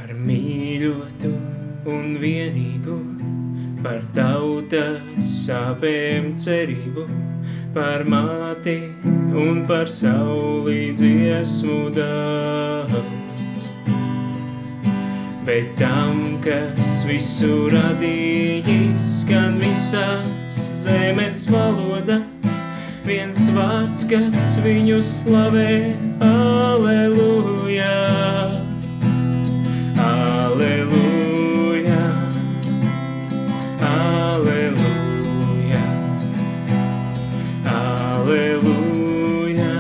par mīļotu un vienīgu, par tautas sāpēm cerību, par māti un par sauli dziesmu daudz. Bet tam, kas visu radījis, gan visās zemes valodās, viens vārds, kas viņu slavē, Aleluja, Aleluja, Aleluja, Aleluja,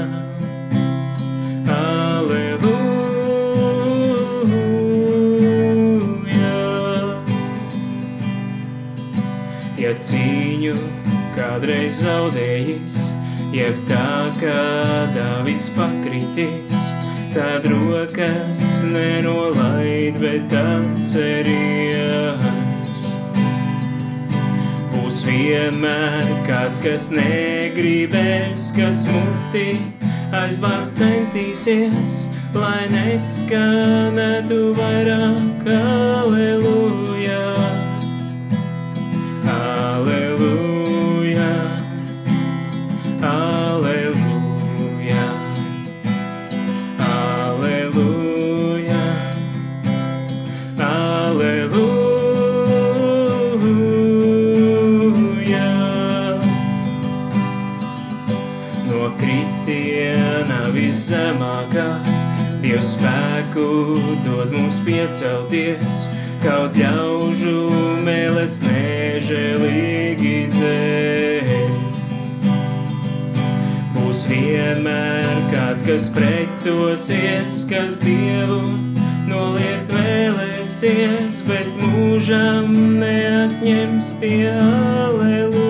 Aleluja. Ja cīņu kādreiz zaudējis, jeb tā, kā Dāvids pakritis, tad rokas nenolaid, bet atceries. Būs vienmēr kāds, kas negribēs, kas muti aizbāzt centīsies, lai neskanētu vairāk Aleluja, Aleluja, Aleluja, Aleluja, Aleluja. No kritiena viszemākā Dievs spēku dod mums piecelties, kaut ļaužu mēles nežēlīgi dzēr. Būs vienmēr kāds, kas pretosies, kas Dievu noliegt vēlēsies, bet mūžam neatņems tie Aleluja.